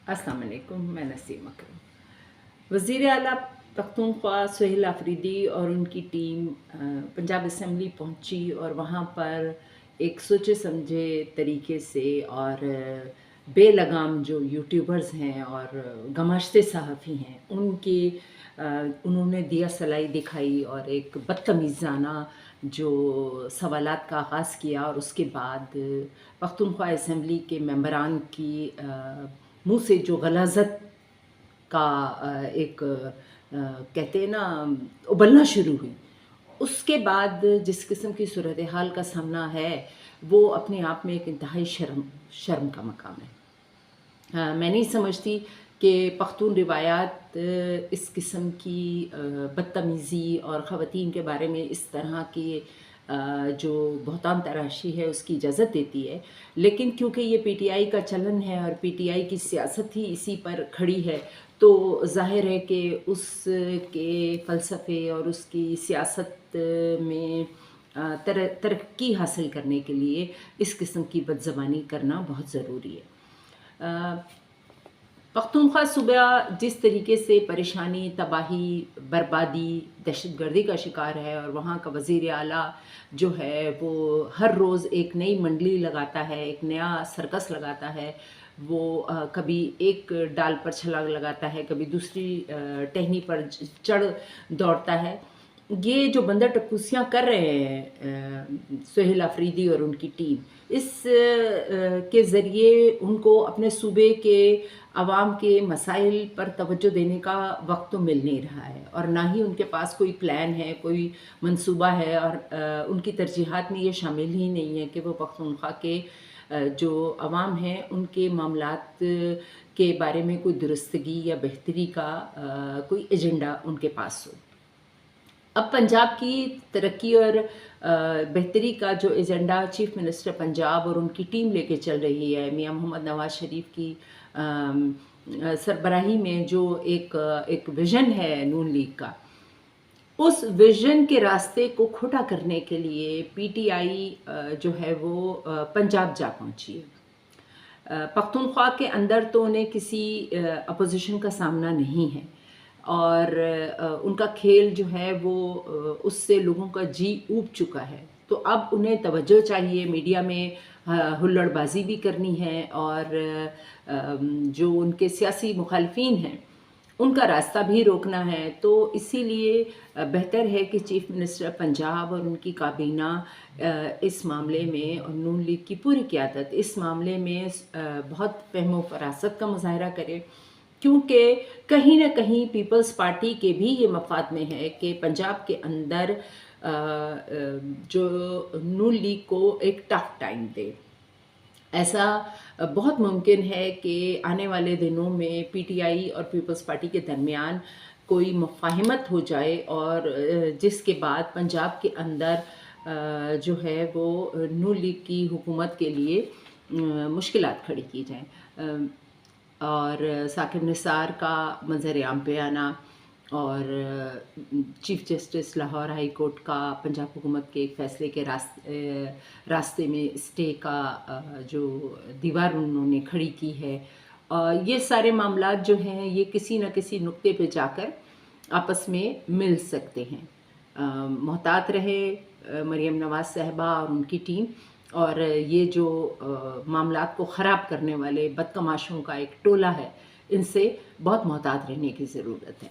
अस्सलाम वालेकुम, मैं नसीम अकरम। वज़ीर आला पख्तूनख्वा सुहेल आफरीदी और उनकी टीम पंजाब असम्बली पहुंची और वहाँ पर एक सोचे समझे तरीके से और बेलगाम जो यूट्यूबर्स हैं और गमाश्ते सहाफ़ी हैं उन्होंने दिया सलाई दिखाई और एक बदतमीज़ाना जो सवालात का आगाज़ किया और उसके बाद पख्तूनख्वा असम्बली के मेंबरान की मुँह से जो गलाज़त का एक कहते हैं ना उबलना शुरू हुई। उसके बाद जिस किस्म की सूरत हाल का सामना है वो अपने आप में एक इंतहाई शर्म का मकाम है। मैं नहीं समझती कि पख्तून रिवायात इस किस्म की बदतमीज़ी और ख़वातीन के बारे में इस तरह की जो बहतान तराशी है उसकी इजाज़त देती है, लेकिन क्योंकि ये पीटीआई का चलन है और पीटीआई की सियासत ही इसी पर खड़ी है तो ज़ाहिर है कि उसके फ़लसफ़े और उसकी सियासत में तरक्की हासिल करने के लिए इस किस्म की बदज़बानी करना बहुत ज़रूरी है। पख्तूनख्वा सूबा जिस तरीके से परेशानी, तबाही, बर्बादी, दहशतगर्दी का शिकार है और वहाँ का वज़ीर आला जो है वो हर रोज़ एक नई मंडली लगाता है, एक नया सर्कस लगाता है। वो कभी एक डाल पर छलांग लगाता है, कभी दूसरी टहनी पर चढ़ दौड़ता है। ये जो बंदर टप्पूसियाँ कर रहे हैं सुहेल आफरीदी और उनकी टीम, इस के ज़रिए उनको अपने सूबे के आवाम के मसाइल पर तवज्जो देने का वक्त तो मिल नहीं रहा है और ना ही उनके पास कोई प्लान है, कोई मंसूबा है और उनकी तरजीहात में ये शामिल ही नहीं है कि वो पख्तूनख्वा के जो अवाम हैं उनके मामलात के बारे में कोई दुरुस्तगी या बेहतरी का कोई एजेंडा उनके पास हो। अब पंजाब की तरक्की और बेहतरी का जो एजेंडा चीफ़ मिनिस्टर पंजाब और उनकी टीम लेके चल रही है, मियां मोहम्मद नवाज़ शरीफ की सरबराही में जो एक विज़न है नून लीग का, उस विज़न के रास्ते को खोटा करने के लिए पीटीआई जो है वो पंजाब जा पहुंची है। पख्तूनख्वा के अंदर तो उन्हें किसी अपोजिशन का सामना नहीं है और उनका खेल जो है वो उससे लोगों का जी ऊब चुका है। तो अब उन्हें तवज्जो चाहिए, मीडिया में हुल्लड़बाजी भी करनी है और जो उनके सियासी मुखालफिन हैं उनका रास्ता भी रोकना है। तो इसीलिए बेहतर है कि चीफ़ मिनिस्टर पंजाब और उनकी काबीना इस मामले में और नून लीग की पूरी क़यादत इस मामले में बहुत फ़हम व फ़रासत का मुज़ाहरा करे, क्योंकि कहीं ना कहीं पीपल्स पार्टी के भी ये मफाद में है कि पंजाब के अंदर जो नून लीग को एक टफ टाइम दे। ऐसा बहुत मुमकिन है कि आने वाले दिनों में पीटीआई और पीपल्स पार्टी के दरमियान कोई मुफ़ाहिमत हो जाए और जिसके बाद पंजाब के अंदर जो है वो नून लीग की हुकूमत के लिए मुश्किलात खड़ी की जाएं और साकिब निसार का मंज़र-ए-आम पे आना और chief justice Lahore high court का पंजाब हुकूमत के एक फ़ैसले के रास्ते में स्टे का जो दीवार उन्होंने खड़ी की है, ये सारे मामलात जो हैं ये किसी न किसी नुक्ते पे जाकर आपस में मिल सकते हैं। मोहतात रहे मरीम नवाज़ साहिबा और उनकी टीम और ये जो मामलात को ख़राब करने वाले बदतमाशों का एक टोला है, इनसे बहुत मोहतात रहने की ज़रूरत है।